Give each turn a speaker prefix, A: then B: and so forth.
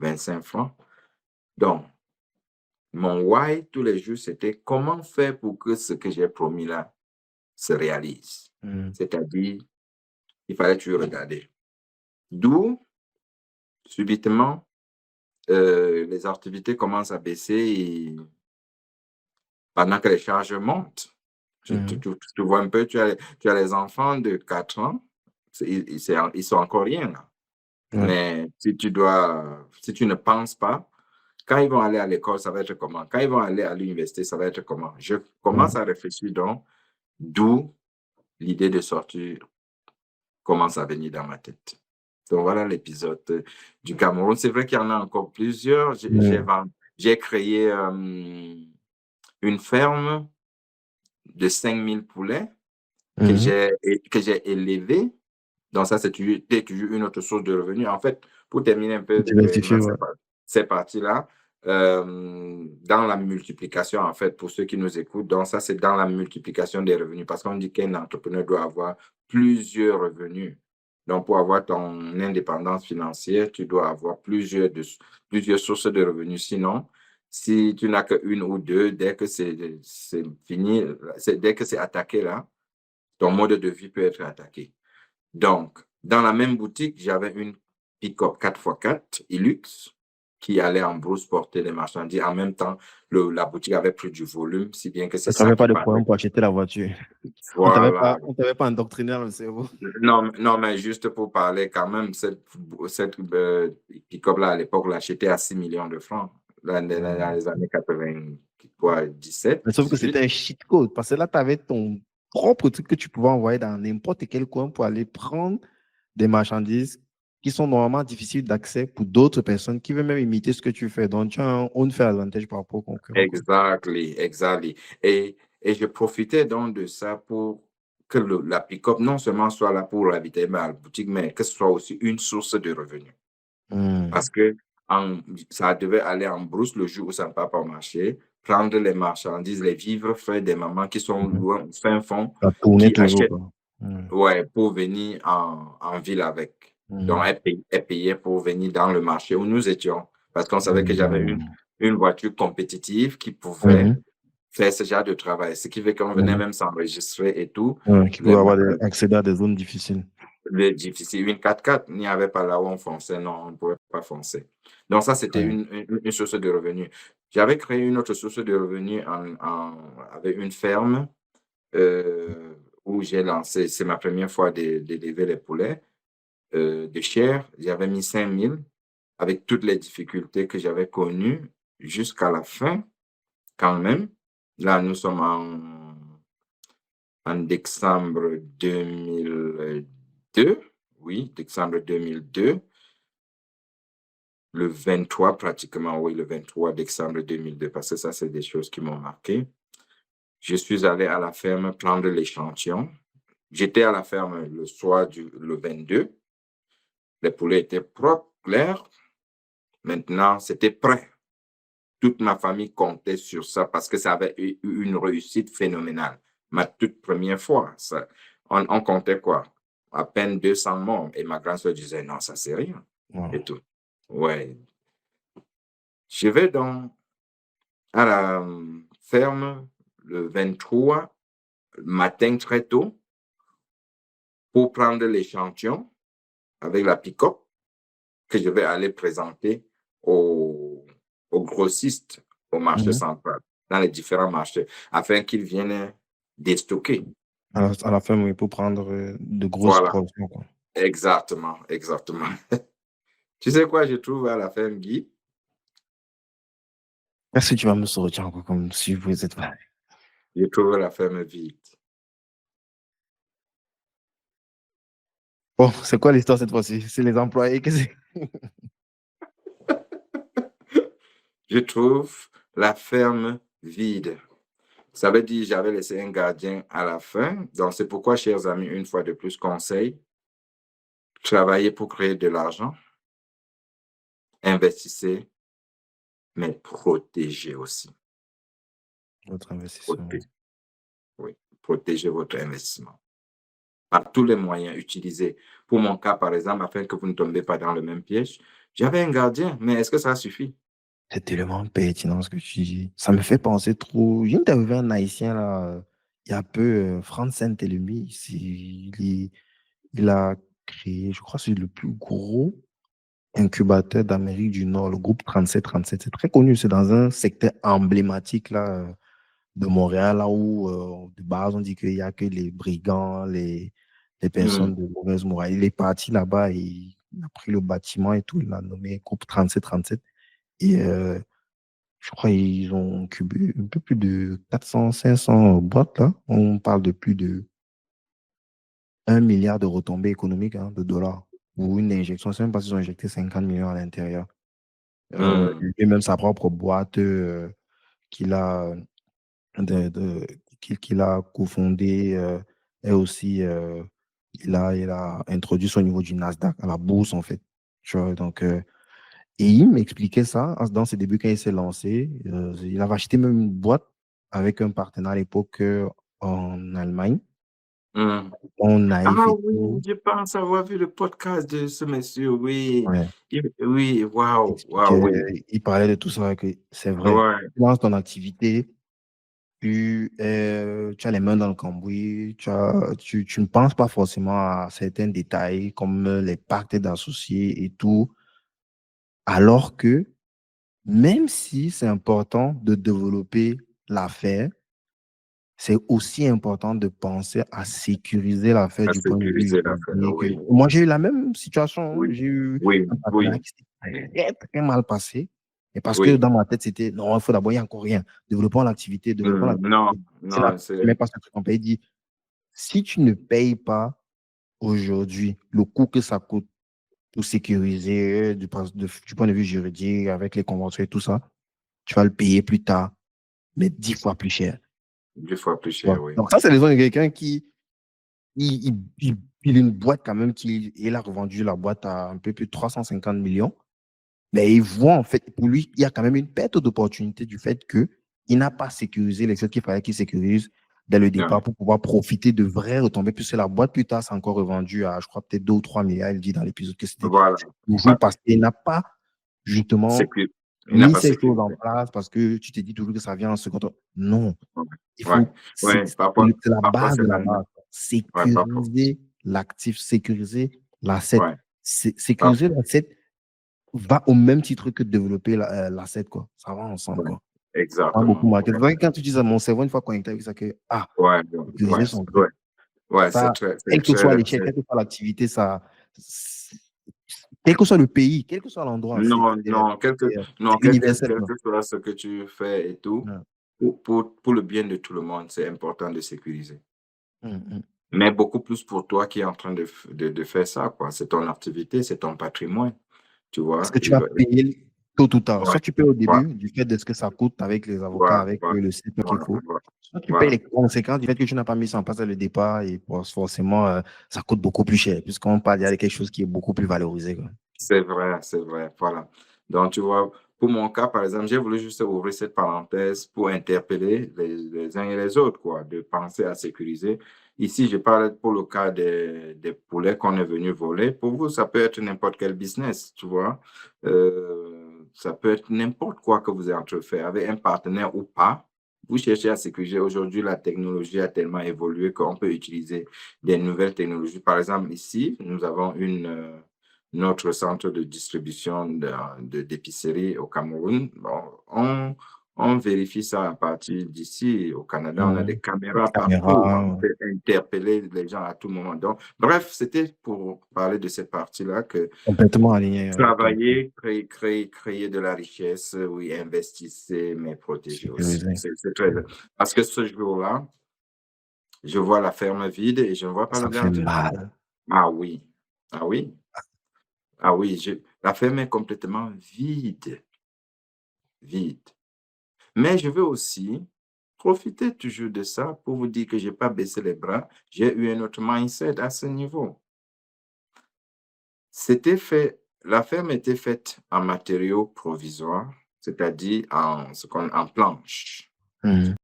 A: 25 francs. Donc, mon why tous les jours, c'était comment faire pour que ce que j'ai promis là se réalise. C'est-à-dire, il fallait toujours regarder. D'où, subitement, les activités commencent à baisser et pendant que les charges montent. Tu vois un peu, tu as les enfants de 4 ans, ils sont encore rien là.
B: Ouais.
A: Mais si tu ne penses pas, quand ils vont aller à l'école, ça va être comment? Quand ils vont aller à l'université, ça va être comment? Je commence à réfléchir donc, d'où l'idée de sortir commence à venir dans ma tête. Donc voilà l'épisode du Cameroun. C'est vrai qu'il y en a encore plusieurs. J'ai créé une ferme de 5000 poulets que j'ai élevés. Donc ça, c'était toujours une autre source de revenus. En fait, pour terminer un peu
B: Diversifié,
A: brièvement
B: ouais.
A: ces parties-là, dans la multiplication, en fait, pour ceux qui nous écoutent, donc ça, c'est dans la multiplication des revenus, parce qu'on dit qu'un entrepreneur doit avoir plusieurs revenus. Donc, pour avoir ton indépendance financière, tu dois avoir plusieurs sources de revenus. Sinon, si tu n'as qu'une ou deux, dès que c'est fini, dès que c'est attaqué là, ton mode de vie peut être attaqué. Donc, dans la même boutique, j'avais une pick-up 4x4 Hilux qui allait en brousse porter les marchandises. En même temps, la boutique avait pris du volume, si bien que c'est
B: Tu
A: ça
B: n'avais
A: qui
B: pas de
A: parlait.
B: problème pour acheter la voiture.
A: Voilà.
B: On t'avait pas endoctriné dans le cerveau.
A: Non, non, mais juste pour parler quand même, cette pick-up-là, à l'époque, l'achetait à 6 millions de francs, dans les années 97,
B: Mais sauf que
A: 18.
B: c'était un cheat code. Parce que là, tu avais ton propre truc que tu pouvais envoyer dans n'importe quel coin pour aller prendre des marchandises qui sont normalement difficiles d'accès pour d'autres personnes qui veulent même imiter ce que tu fais. Donc, tu as un unfair advantage par rapport au concurrent, quoi.
A: Exactly. Et je profitais donc de ça pour que la pick-up non seulement soit là pour ravitailler ma boutique, mais que ce soit aussi une source de revenus. Parce que ça devait aller en brousse le jour où ça ne va pas marcher, prendre les marchandises, les vivres faits des mamans qui sont loin, au fin fond,
B: Ça tournait
A: qui
B: toujours,
A: achètent,
B: quoi.
A: ouais, pour venir en ville avec. Donc, elle payait pour venir dans le marché où nous étions. Parce qu'on savait que j'avais une voiture compétitive qui pouvait faire ce genre de travail. Ce qui fait qu'on venait même s'enregistrer et tout.
B: Qui pouvait avoir accéder à des zones difficiles.
A: Difficile. Une 4x4, il n'y avait pas là où on fonçait. Non, on ne pouvait pas foncer. Donc, ça, c'était une source de revenus. J'avais créé une autre source de revenus avec une ferme où j'ai lancé, c'est ma première fois d'élever les poulets de chair. J'avais mis 5000 avec toutes les difficultés que j'avais connues jusqu'à la fin, quand même. Là, nous sommes en décembre 2002. Oui, décembre 2002. Le 23, pratiquement, oui, le 23 décembre 2002, parce que ça, c'est des choses qui m'ont marqué. Je suis allé à la ferme prendre l'échantillon. J'étais à la ferme le soir le 22. Les poulets étaient propres, clairs. Maintenant, c'était prêt. Toute ma famille comptait sur ça parce que ça avait eu une réussite phénoménale. Ma toute première fois, on comptait quoi? À peine 200 morts. Et ma grande soeur disait, non, ça c'est rien. Et tout. Ouais. Je vais donc à la ferme le 23 matin très tôt pour prendre l'échantillon avec la pick-up que je vais aller présenter aux grossistes au marché central, dans les différents marchés, afin qu'ils viennent déstocker.
B: À la fin, oui, pour prendre de grosses
A: Voilà,
B: proportions, quoi.
A: exactement. Tu sais quoi je trouve à la ferme, Guy?
B: Est-ce que tu vas me sortir encore comme si vous êtes pas.
A: Je trouve la ferme vide.
B: Bon, c'est quoi l'histoire cette fois-ci? C'est les employés que c'est.
A: Je trouve la ferme vide. Ça veut dire que j'avais laissé un gardien à la fin. Donc, c'est pourquoi, chers amis, une fois de plus, conseil, travaillez pour créer de l'argent, investissez, mais protégez aussi.
B: Votre investissement.
A: Oui, protégez votre investissement. Par tous les moyens utilisés. Pour mon cas, par exemple, afin que vous ne tombez pas dans le même piège, J'avais un gardien, mais est-ce que ça suffit?
B: C'est tellement pertinent ce que tu dis. Ça me fait penser trop. J'ai interviewé un Haïtien là, il y a peu, Franz Saint-Elmy. Il a créé, je crois, que c'est le plus gros incubateur d'Amérique du Nord, le groupe 3737. C'est très connu. C'est dans un secteur emblématique là, de Montréal, là où de base on dit qu'il n'y a que les brigands, les personnes
A: Hmm,
B: de mauvaise morale. Il est parti là-bas et il a pris le bâtiment et tout. Il l'a nommé groupe 3737. Et je crois qu'ils ont incubé un peu plus de 400, 500 boîtes là. On parle de plus de 1 milliard de retombées économiques, hein, de dollars. Ou une injection, c'est même pas s'ils ont injecté 50 millions à l'intérieur.
A: hmm,
B: Lui-même, sa propre boîte qu'il a, qu'il a cofondée, et aussi, il a introduit ça au niveau du Nasdaq, à la bourse, en fait. Tu vois, donc, et il m'expliquait ça dans ses débuts quand il s'est lancé. Il avait acheté même une boîte avec un partenaire à l'époque en Allemagne.
A: hmm.
B: On
A: Ah
B: naïf et
A: oui,
B: tout.
A: je pense avoir vu le podcast de ce monsieur, oui.
B: Ouais.
A: Oui,
B: Il
A: waouh, waouh,
B: expliquait,
A: oui.
B: il parlait de tout ça, que c'est vrai.
A: Ouais,
B: Tu lances ton activité, tu as les mains dans le cambouis, tu ne penses pas forcément à certains détails comme les pactes d'associés et tout, alors que même si c'est important de développer l'affaire, c'est aussi important de penser à sécuriser l'affaire
A: à
B: du point de vue
A: sécuriser l'affaire,
B: juridique.
A: oui,
B: Moi, j'ai eu la même situation, hein.
A: oui,
B: J'ai eu
A: oui,
B: un partenaire
A: oui,
B: qui s'était très, très mal passé. Et parce que
A: oui.
B: dans ma tête, c'était non, il faut d'abord, il n'y a encore rien. Développons l'activité, développons
A: Hmm, non,
B: l'activité. C'est
A: non,
B: la
A: c'est,
B: première passe que on paye. Il dit si tu ne payes pas aujourd'hui le coût que ça coûte pour sécuriser du point de vue juridique, avec les conventions et tout ça, tu vas le payer plus tard, mais 10 fois plus cher.
A: 10 fois plus
B: Ouais.
A: cher, oui.
B: Donc, ça, c'est les gens de quelqu'un qui il a une boîte quand même il a revendu la boîte à un peu plus de 350 millions. Mais il voit en fait, pour lui, il y a quand même une perte d'opportunité du fait qu'il n'a pas sécurisé les choses qu'il fallait qu'il sécurise dès le départ
A: Ouais.
B: pour pouvoir profiter de vraies retombées, puisque la boîte plus tard s'est encore revendue à, je crois, peut-être 2 ou 3 milliards. Il dit dans l'épisode que c'était
A: Voilà.
B: toujours
A: Pas-
B: parce qu'il n'a pas
A: c'est
B: justement
A: que, il n'a
B: mis
A: pas
B: ces choses en
A: sécurisé.
B: place parce que tu te dis toujours que ça vient en second temps. Non,
A: Ouais,
B: il
A: ouais,
B: faut,
A: ouais, parfois,
B: c'est la
A: parfois
B: base
A: c'est
B: de la
A: la,
B: base.
A: ouais, parfois,
B: Sécuriser l'actif, sécuriser l'asset.
A: ouais,
B: Sécuriser
A: parfois,
B: l'asset va au même titre que développer l'asset, quoi. Ça va ensemble,
A: ouais,
B: quoi. Ça a beaucoup
A: exactement.
B: marqué.
A: Ouais,
B: C'est vrai que quand tu dis à mon cerveau, une fois connecté avec ça, que,
A: ouais, ouais,
B: sécuriser son
A: ouais,
B: truc,
A: ouais,
B: ça,
A: c'est
B: quelle que soit
A: très,
B: l'échelle, quelle que soit l'activité, quel que soit le pays, quel que soit l'endroit,
A: non, non,
B: c'est
A: non,
B: universel,
A: quel
B: quoi.
A: que soit ce que tu fais et tout,
B: Ouais.
A: pour le bien de tout le monde, c'est important de sécuriser.
B: Mm.
A: Mais beaucoup plus pour toi qui es en train de faire ça, quoi. C'est ton activité, c'est ton patrimoine, tu
B: Parce
A: vois.
B: que tu vas payer tôt ou tard.
A: Ouais,
B: Soit tu payes au
A: ouais,
B: début du fait de ce que ça coûte avec les
A: ouais,
B: avocats, avec
A: ouais,
B: le CP
A: ouais,
B: qu'il faut.
A: ouais,
B: Soit tu payes
A: voilà.
B: les conséquences du fait que tu n'as pas mis ça en place dès le départ et forcément, ça coûte beaucoup plus cher puisqu'on parle il y a quelque chose qui est beaucoup plus valorisé, quoi.
A: C'est vrai, voilà. Donc, tu vois, pour mon cas, par exemple, j'ai voulu juste ouvrir cette parenthèse pour interpeller les uns et les autres, quoi, de penser à sécuriser. Ici, je parle pour le cas des poulets qu'on est venu voler. Pour vous, ça peut être n'importe quel business, tu vois. Ça peut être n'importe quoi que vous êtes en train de faire, avec un partenaire ou pas. Vous cherchez à sécuriser. Aujourd'hui, la technologie a tellement évolué qu'on peut utiliser des nouvelles technologies. Par exemple, ici, nous avons notre centre de distribution d'épicerie au Cameroun. Bon, on vérifie ça à partir d'ici. Au Canada, on a des
B: Les
A: caméras partout. On
B: caméras,
A: peut interpeller les gens à tout moment. Donc, bref, c'était pour parler de cette partie-là que
B: complètement aligné avec toi.
A: travailler, créer de la richesse, oui, investissez, mais protéger aussi.
B: Sécurisé.
A: C'est très bien. Parce que ce jour-là, je vois la ferme vide et je ne vois pas le
B: Ça fait
A: gardien.
B: mal.
A: Ah oui, ah oui. Ah oui, la ferme est complètement vide, vide. Mais je veux aussi profiter toujours de ça pour vous dire que j'ai pas baissé les bras. J'ai eu un autre mindset à ce niveau. La ferme était faite en matériaux provisoires, c'est-à-dire en planche.
B: Mhm.